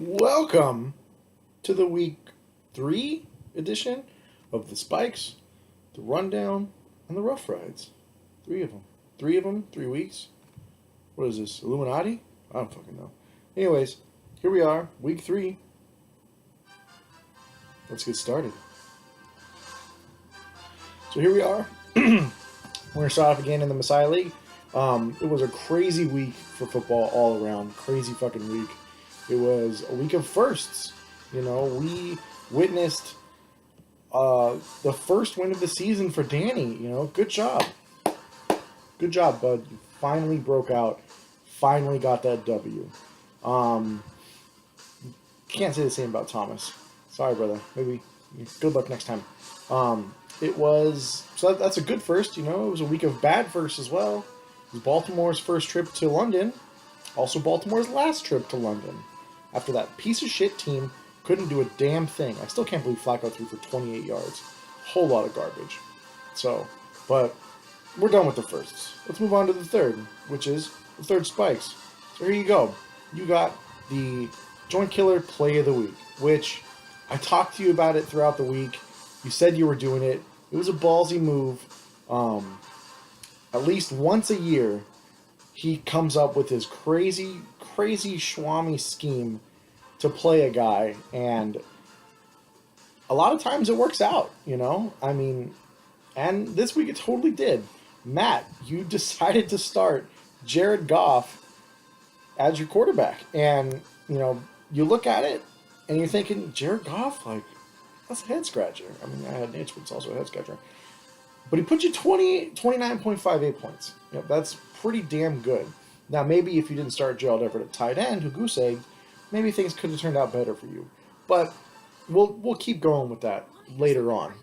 Welcome to the week 3 edition of the Spikes, the Rundown, and the Rough Rides. 3 of them. 3 of them, 3 weeks. What is this, Illuminati? I don't fucking know. Anyways, here we are, week 3. Let's get started. So here we are. We're going to start off again in the Messiah League. It was a crazy week for football all around. Crazy fucking week. It was a week of firsts. You know, we witnessed the first win of the season for Danny. You know, good job. Good job, bud. You finally broke out. Finally got that W. Can't say the same about Thomas. Sorry, brother. Maybe good luck next time. It was so that's a good first. You know, it was a week of bad firsts as well. It was Baltimore's first trip to London. Also, Baltimore's last trip to London. After that piece of shit team couldn't do a damn thing. I still can't believe Flacco threw for 28 yards. Whole lot of garbage. So, but we're done with the firsts. Let's move on to the third, which is the third Spikes. So here you go. You got the Joint Killer Play of the Week, which I talked to you about it throughout the week. You said you were doing it. It was a ballsy move. At least once a year, he comes up with his crazy schwammy scheme to play a guy, and a lot of times it works out, you know? I mean, and this week it totally did. Matt, you decided to start Jared Goff as your quarterback, and, you know, you look at it, and you're thinking, Jared Goff, like, that's a head scratcher. I mean, I had an itch, but it's also a head scratcher. But he put you 29.58 points. You know, that's pretty damn good. Now, maybe if you didn't start Gerald Everett at tight end, who goose egged, maybe things could have turned out better for you. But we'll keep going with that later on.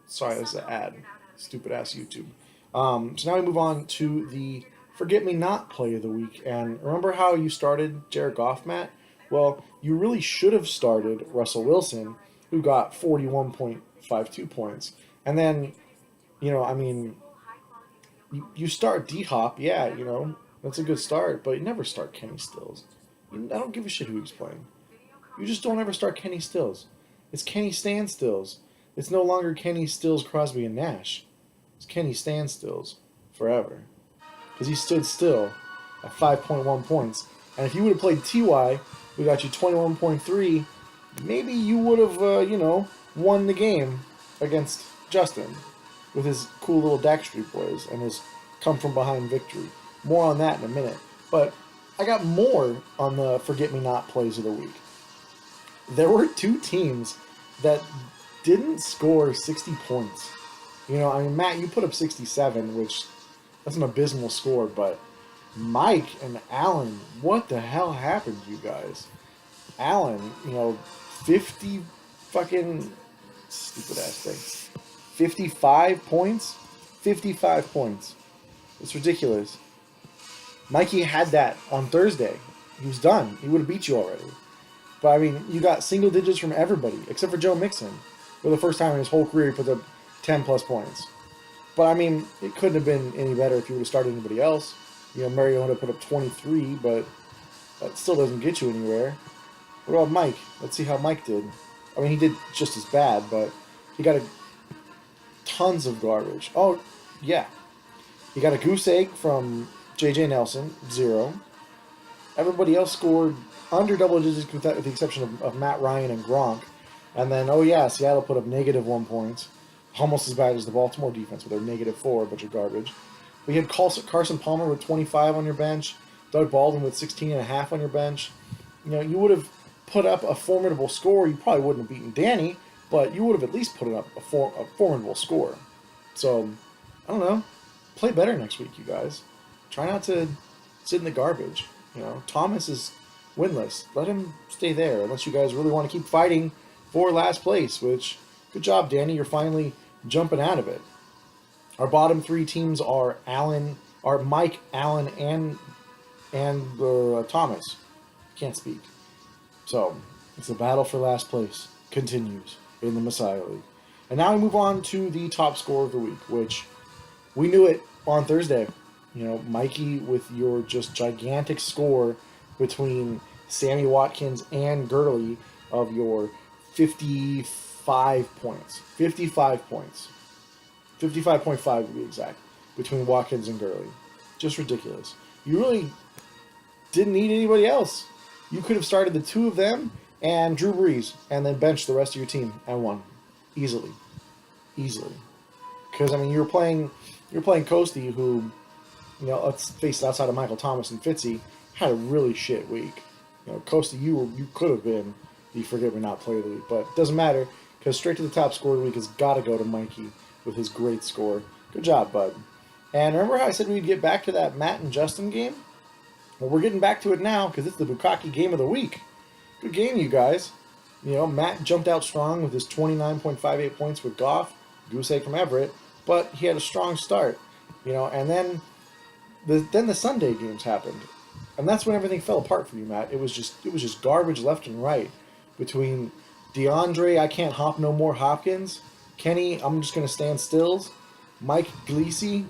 Sorry, that's an ad. Stupid ass YouTube. So now we move on to the Forget Me Not Play of the Week. And remember how you started Jared Goff, Matt? Well, you really should have started Russell Wilson, who got 41.52 points. And then, you know, I mean, you start D-Hop, yeah, you know, that's a good start, but you never start Kenny Stills. I don't give a shit who he's playing. You just don't ever start Kenny Stills. It's Kenny Standstills. It's no longer Kenny Stills, Crosby, and Nash. It's Kenny Standstills forever. Because he stood still at 5.1 points. And if you would have played T.Y., who got you 21.3, maybe you would have, you know, won the game against Justin with his cool little Dak Street boys and his come-from-behind victory. More on that in a minute. But I got more on the Forget-Me-Not plays of the week. There were 2 teams that didn't score 60 points. You know, I mean, Matt, you put up 67, which that's an abysmal score, but Mike and Alan, what the hell happened to you guys? Alan, you know, 50 fucking stupid-ass thing. 55 points? 55 points. It's ridiculous. Mikey had that on Thursday. He was done. He would have beat you already. But, I mean, you got single digits from everybody, except for Joe Mixon. For the first time in his whole career, he put up 10-plus points. But, I mean, it couldn't have been any better if you would have started anybody else. You know, Mariota put up 23, but that still doesn't get you anywhere. What about Mike? Let's see how Mike did. I mean, he did just as bad, but he got tons of garbage. Oh, yeah. He got a goose egg from J.J. Nelson, 0. Everybody else scored under double digits with the exception of Matt Ryan and Gronk. And then, oh yeah, Seattle put up -1 points. Almost as bad as the Baltimore defense with their -4, a bunch of garbage. We had Carson Palmer with 25 on your bench. Doug Baldwin with 16.5 on your bench. You know, you would have put up a formidable score. You probably wouldn't have beaten Danny, but you would have at least put up a formidable score. So, I don't know. Play better next week, you guys. Try not to sit in the garbage. You know, Thomas is winless. Let him stay there, unless you guys really want to keep fighting for last place, which, good job, Danny. You're finally jumping out of it. Our bottom 3 teams are Mike, Allen, and Thomas. Can't speak. So, it's the battle for last place continues in the Messiah League. And now we move on to the top score of the week, which we knew it on Thursday. You know, Mikey with your just gigantic score between Sammy Watkins and Gurley of your 55 points. 55 points. 55.5 to be exact, between Watkins and Gurley. Just ridiculous. You really didn't need anybody else. You could have started the two of them and Drew Brees, and then benched the rest of your team and won easily. Because I mean, you're playing Coasty, who, let's face it, outside of Michael Thomas and Fitzy, had a really shit week. Coasty, you could have been the forget me not player of the week, but it doesn't matter, because straight to the top scorer of the week has got to go to Mikey with his great score. Good job, bud. And remember how I said we'd get back to that Matt and Justin game? Well, we're getting back to it now, because it's the Bukkake game of the week. Good game, you guys. Matt jumped out strong with his 29.58 points with Goff, goose egg from Everett, but he had a strong start. And then the Sunday games happened, and that's when everything fell apart for you, Matt. It was just garbage left and right between DeAndre, I can't hop no more Hopkins, Kenny, I'm just gonna stand stills, Mike Gillispie,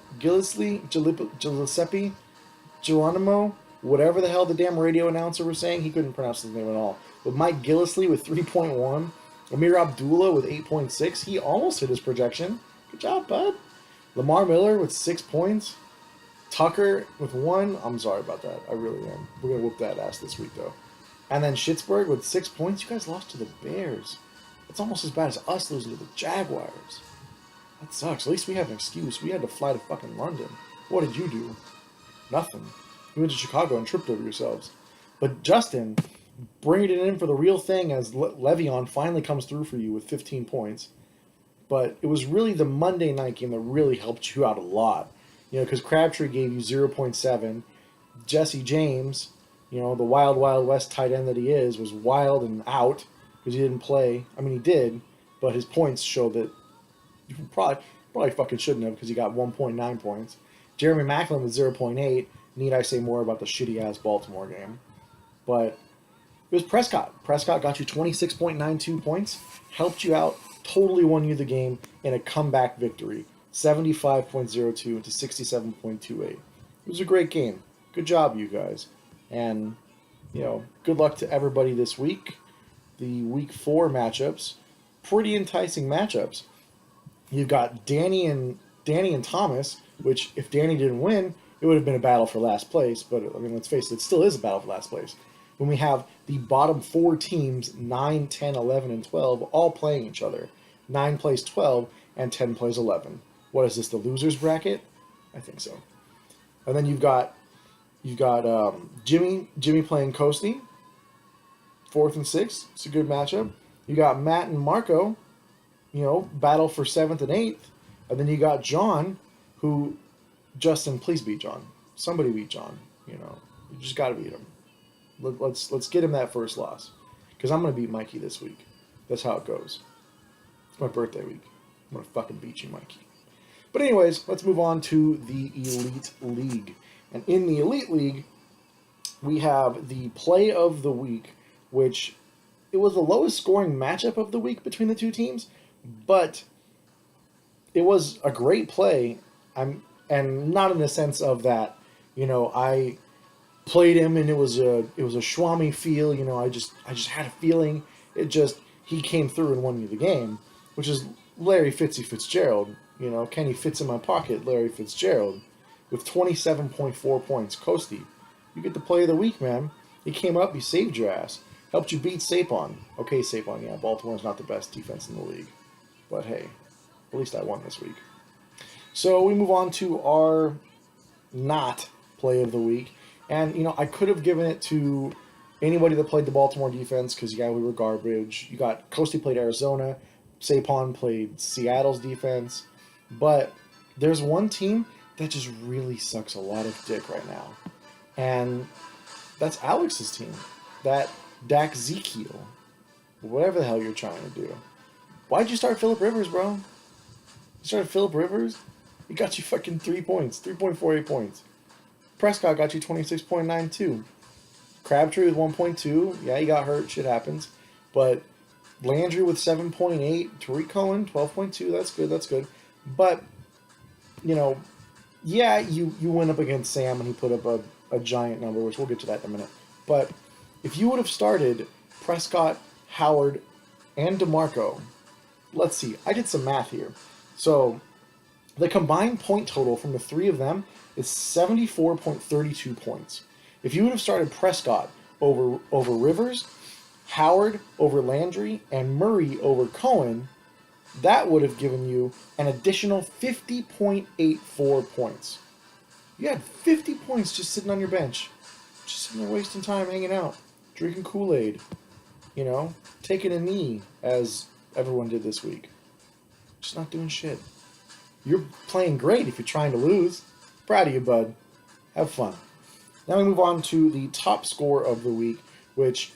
Geronimo, whatever the hell the damn radio announcer was saying, he couldn't pronounce his name at all. But Mike Gillisley with 3.1, Amir Abdullah with 8.6, he almost hit his projection. Good job, bud. Lamar Miller with 6 points. Tucker with 1. I'm sorry about that. I really am. We're going to whoop that ass this week, though. And then Schittsburg with 6 points. You guys lost to the Bears. It's almost as bad as us losing to the Jaguars. That sucks. At least we have an excuse. We had to fly to fucking London. What did you do? Nothing. You went to Chicago and tripped over yourselves. But Justin, bringing it in for the real thing as Le'Veon finally comes through for you with 15 points. But it was really the Monday night game that really helped you out a lot. Because Crabtree gave you 0.7. Jesse James, the wild, wild west tight end that he is, was wild and out because he didn't play. I mean, he did, but his points show that you probably fucking shouldn't have because he got 1.9 points. Jeremy Maclin with 0.8. Need I say more about the shitty-ass Baltimore game? But it was Prescott. Prescott got you 26.92 points, helped you out, totally won you the game in a comeback victory. 75.02 to 67.28. It was a great game. Good job, you guys. And, good luck to everybody this week. The Week 4 matchups, pretty enticing matchups. You've got Danny and Thomas, which if Danny didn't win, it would have been a battle for last place. But, I mean, let's face it still is a battle for last place. When we have the bottom 4 teams, 9, 10, 11, and 12, all playing each other. 9 plays 12, and 10 plays 11. What is this, the losers bracket? I think so. And then you've got Jimmy playing Coasty, 4th and 6th. It's a good matchup. You got Matt and Marco, battle for 7th and 8th. And then you got John, who, Justin, please beat John. Somebody beat John. You just got to beat him. Let's get him that first loss, because I'm gonna beat Mikey this week. That's how it goes. It's my birthday week. I'm gonna fucking beat you, Mikey. But anyways, let's move on to the Elite League. And in the Elite League, we have the play of the week, which it was the lowest scoring matchup of the week between the two teams, but it was a great play. And not in the sense of that, I played him and it was a Schwami feel, I just had a feeling. He came through and won me the game, which is Larry Fitzgerald. Kenny fits in my pocket, Larry Fitzgerald, with 27.4 points. Coasty, you get the play of the week, man. He came up, he saved your ass, helped you beat Sapon. Okay, Sapon, yeah, Baltimore's not the best defense in the league, but hey, at least I won this week. So we move on to our not play of the week, and I could have given it to anybody that played the Baltimore defense because we were garbage. You got Coasty played Arizona, Sapon played Seattle's defense. But there's one team that just really sucks a lot of dick right now. And that's Alex's team. That Dak Zekiel. Whatever the hell you're trying to do. Why'd you start Phillip Rivers, bro? You started Phillip Rivers? He got you fucking 3 points. 3.48 points. Prescott got you 26.92. Crabtree with 1.2. Yeah, he got hurt. Shit happens. But Landry with 7.8. Tariq Cohen, 12.2. That's good. But, you went up against Sam and he put up a giant number, which we'll get to that in a minute. But If you would have started Prescott, Howard, and DeMarco, let's see, I did some math here. So the combined point total from the three of them is 74.32 points. If you would have started Prescott over Rivers, Howard over Landry, and Murray over Cohen, that would have given you an additional 50.84 points. You had 50 points just sitting on your bench. Just sitting there wasting time hanging out, drinking Kool-Aid, taking a knee, as everyone did this week. Just not doing shit. You're playing great if you're trying to lose. Proud of you, bud. Have fun. Now we move on to the top score of the week, which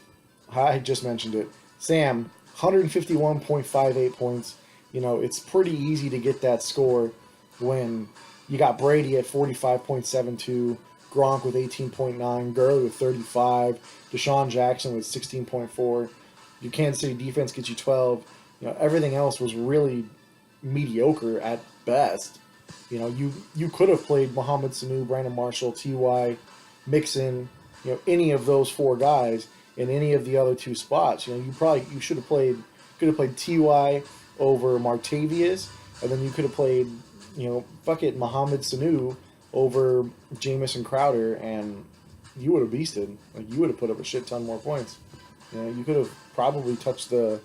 I just mentioned it. Sam, 151.58 points. It's pretty easy to get that score when you got Brady at 45.72, Gronk with 18.9, Gurley with 35, Deshaun Jackson with 16.4. Your Kansas City defense gets you 12. Everything else was really mediocre at best. You could have played Mohamed Sanu, Brandon Marshall, T.Y., Mixon, any of those four guys in any of the other two spots. You could have played T.Y. over Martavius, and then you could have played, Mohamed Sanu over Jamison Crowder, and you would have beasted. You would have put up a shit ton more points. You could have probably touched the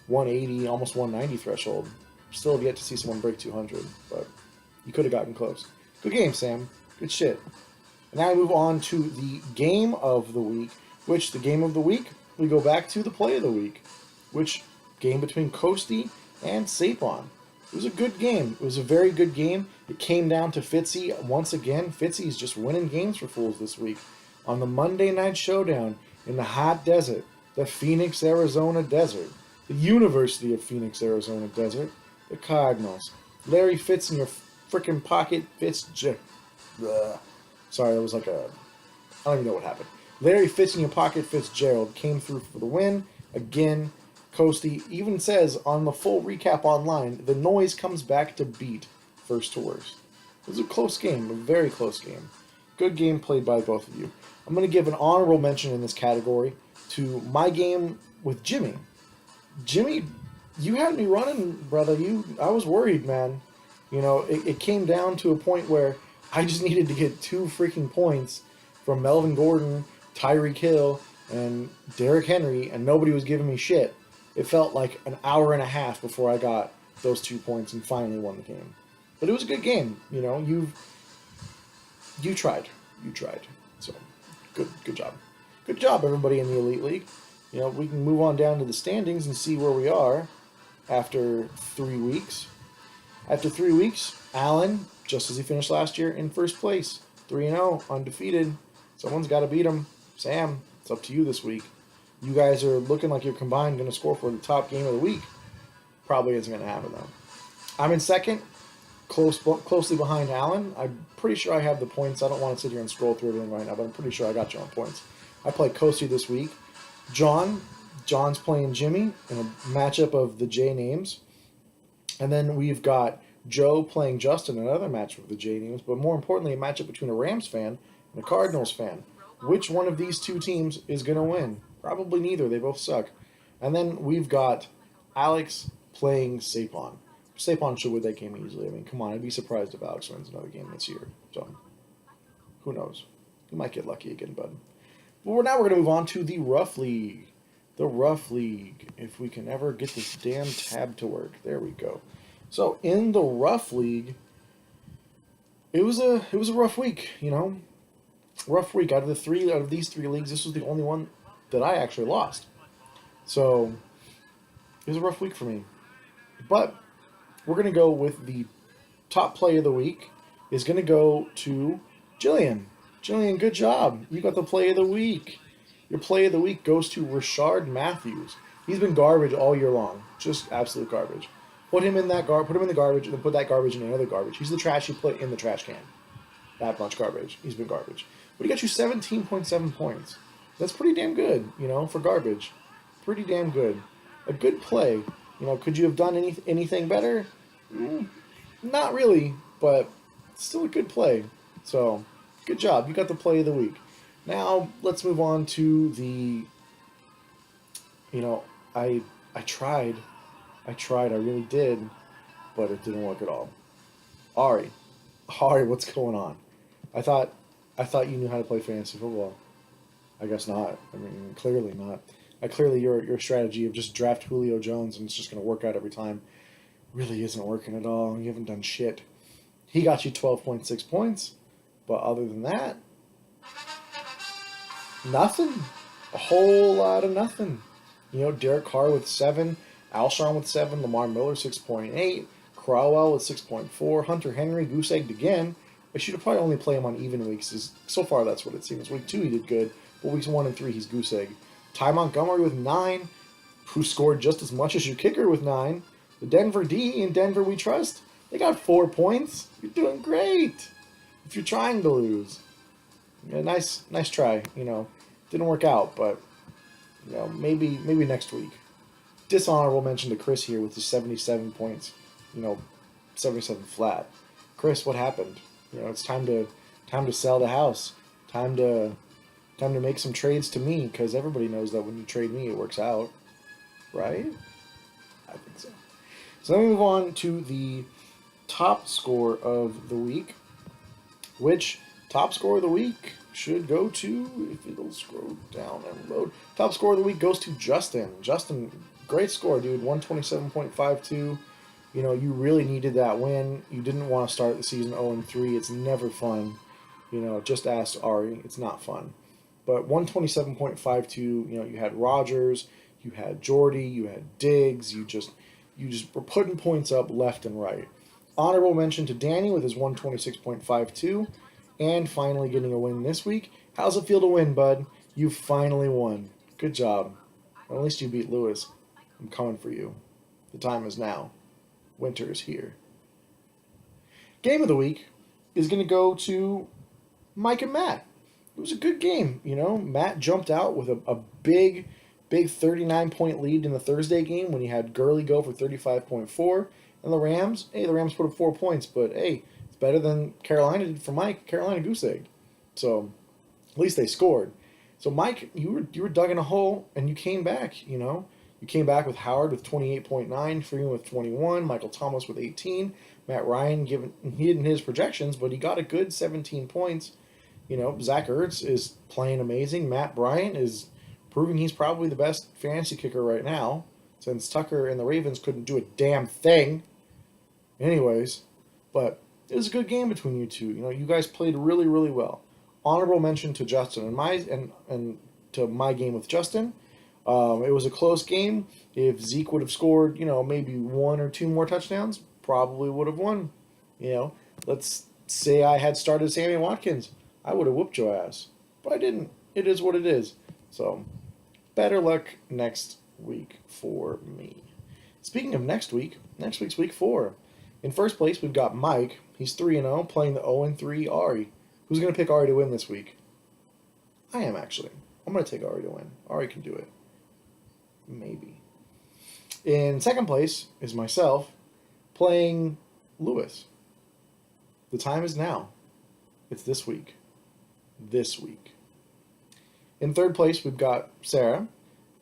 180, almost 190 threshold. Still have yet to see someone break 200, but you could have gotten close. Good game, Sam. Good shit. And now we move on to the game of the week, which the game of the week, we go back to the play of the week, which game between Coasty and Sapon. It was a good game. It was a very good game. It came down to Fitzy. Once again, Fitzy's just winning games for fools this week. On the Monday Night Showdown in the hot desert, the Phoenix, Arizona desert, the University of Phoenix, Arizona desert, the Cardinals. Larry Fitz in your freaking pocket, Sorry, that was I don't even know what happened. Larry Fitz in your pocket, Fitzgerald came through for the win. Again, Coasty even says on the full recap online, the noise comes back to beat first to worst. It was a close game, a very close game. Good game played by both of you. I'm going to give an honorable mention in this category to my game with Jimmy. Jimmy, you had me running, brother. I was worried, man. It came down to a point where I just needed to get 2 freaking points from Melvin Gordon, Tyreek Hill, and Derrick Henry, and nobody was giving me shit. It felt like an hour and a half before I got those 2 points and finally won the game. But it was a good game. You tried. You tried. So, good job. Good job, everybody in the Elite League. We can move on down to the standings and see where we are after 3 weeks. After 3 weeks, Allen, just as he finished last year, in first place. 3-0, undefeated. Someone's got to beat him. Sam, it's up to you this week. You guys are looking like you're combined going to score for the top game of the week. Probably isn't going to happen, though. I'm in second, closely behind Allen. I'm pretty sure I have the points. I don't want to sit here and scroll through everything right now, but I'm pretty sure I got you on points. I play Coasty this week. John's playing Jimmy in a matchup of the J names. And then we've got Joe playing Justin, another matchup of the J names, but more importantly, a matchup between a Rams fan and a Cardinals fan. Which one of these two teams is going to win? Probably neither. They both suck. And then we've got Alex playing Sapon. Sapon should win that game easily. I mean, come on. I'd be surprised if Alex wins another game this year. So, who knows? You might get lucky again, bud. But now we're going to move on to the Rough League. The Rough League. If we can ever get this damn tab to work. There we go. So, in the Rough League, it was a rough week, Rough week. Out of these three leagues, this was the only one that I actually lost. So, it was a rough week for me. But we're going to go with the top play of the week is going to go to Jillian. Jillian, good job. You got the play of the week. Your play of the week goes to Rashard Matthews. He's been garbage all year long. Just absolute garbage. Put him in the garbage, and then put that garbage in another garbage. He's the trash you put in the trash can. That much garbage. He's been garbage. But he got you 17.7 points. That's pretty damn good, for garbage. Pretty damn good. A good play. Could you have done anything better? Not really, but still a good play. So, good job. You got the play of the week. Now let's move on to the. You know, I I tried, I really did, but it didn't work at all. Ari, Ari, what's going on? I thought, I thought you knew how to play fantasy football. I guess not. I mean, clearly not. Clearly, your strategy of just draft Julio Jones and it's just going to work out every time really isn't working at all. You haven't done shit. He got you 12.6 points, but other than that, nothing. A whole lot of nothing. You know, Derek Carr with 7, Alshon with 7, Lamar Miller 6.8, Crowell with 6.4, Hunter Henry goose egged again. I should have probably only play him on even weeks. So far, that's what it seems. Week 2 he did good, but weeks 1 and 3 he's goose egg. Ty Montgomery with 9, who scored just as much as your kicker with 9. The Denver D, in Denver we trust, they got 4 points. You're doing great. If you're trying to lose, yeah, nice try. You know, didn't work out, but you know, maybe next week. Dishonorable mention to Chris here with his 77 points. You know, 77 flat. Chris, what happened? You know, it's time to sell the house. Time to make some trades to me because everybody knows that when you trade me, it works out, right? I think so. So then we move on to the top score of the week, which top score of the week should go to, if it'll scroll down and load, top score of the week goes to Justin. Justin, great score, dude, 127.52. You know, you really needed that win. You didn't want to start the season 0-3. It's never fun. You know, just ask Ari. It's not fun. But 127.52, you know, you had Rodgers, you had Jordy, you had Diggs, you just were putting points up left and right. Honorable mention to Danny with his 126.52, and finally getting a win this week. How's it feel to win, bud? You finally won. Good job. Well, at least you beat Lewis. I'm coming for you. The time is now. Winter is here. Game of the week is going to go to Mike and Matt. It was a good game, you know. Matt jumped out with a big 39-point lead in the Thursday game when he had Gurley go for 35.4. And the Rams put up 4 points, but hey, it's better than Carolina did for Mike. Carolina goose egged. So at least they scored. So Mike, you were dug in a hole and you came back, you know. You came back with Howard with 28.9, Freeman with 21, Michael Thomas with 18, Matt Ryan he didn't hit his projections, but he got a good 17 points. You know, Zach Ertz is playing amazing. Matt Bryant is proving he's probably the best fantasy kicker right now, since Tucker and the Ravens couldn't do a damn thing. Anyways, but it was a good game between you two. You know, you guys played really, really well. Honorable mention to Justin and to my game with Justin. It was a close game. If Zeke would have scored, you know, maybe 1 or 2 more touchdowns, probably would have won. You know, let's say I had started Sammy Watkins. I would have whooped your ass. But I didn't. It is what it is. So, better luck next week for me. Speaking of next week's week 4. In first place, we've got Mike. He's 3-0, playing the 0-3 Ari. Who's going to pick Ari to win this week? I am, actually. I'm going to take Ari to win. Ari can do it. Maybe. In second place is myself, playing Lewis. The time is now. It's this week. This week. In third place, we've got Sarah,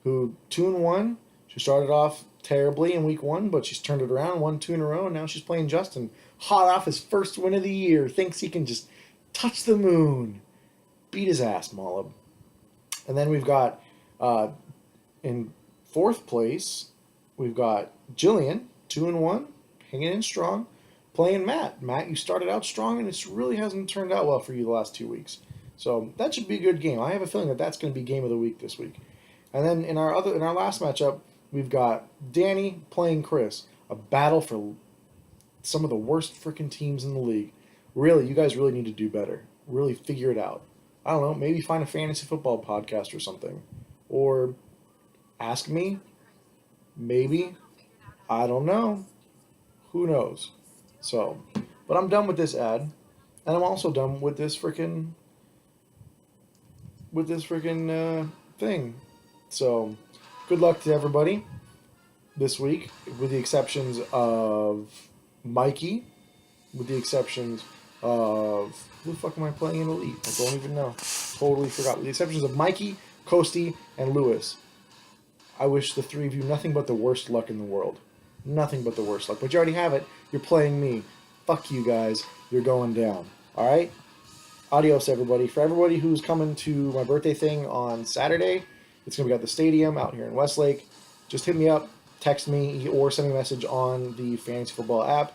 who 2-1. She started off terribly in week 1, but she's turned it around, won 2 in a row, and now she's playing Justin. Hot off his first win of the year. Thinks he can just touch the moon. Beat his ass, Mollab. And then we've got, in fourth place, we've got Jillian, 2-1, hanging in strong, playing Matt. Matt, you started out strong, and it really hasn't turned out well for you the last 2 weeks. So that should be a good game. I have a feeling that that's going to be game of the week this week. And then in our last matchup, we've got Danny playing Chris. A battle for some of the worst freaking teams in the league. Really, you guys really need to do better. Really figure it out. I don't know, maybe find a fantasy football podcast or something. Or ask me. Maybe. I don't know. Who knows? So, but I'm done with this ad. And I'm also done with this freaking thing. So, good luck to everybody this week, with the exceptions of Mikey, with the exceptions of who the fuck am I playing in Elite? I don't even know. Totally forgot. With the exceptions of Mikey, Coasty, and Lewis. I wish the three of you nothing but the worst luck in the world. Nothing but the worst luck. But you already have it. You're playing me. Fuck you guys. You're going down. Alright? Adios, everybody. For everybody who's coming to my birthday thing on Saturday, it's going to be at the stadium out here in Westlake. Just hit me up, text me, or send me a message on the Fantasy Football app.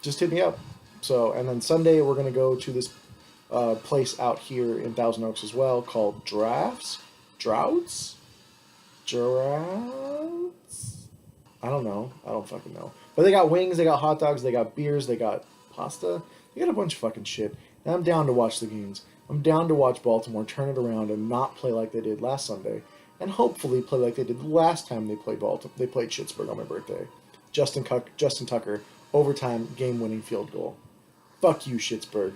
Just hit me up. So, and then Sunday we're going to go to this place out here in Thousand Oaks as well called Droughts? I don't know. I don't fucking know. But they got wings, they got hot dogs, they got beers, they got pasta. They got a bunch of fucking shit. And I'm down to watch the games. I'm down to watch Baltimore turn it around and not play like they did last Sunday. And hopefully play like they did the last time they played Baltimore. They played Schittsburg on my birthday. Justin Tucker, overtime, game-winning field goal. Fuck you, Schittsburg.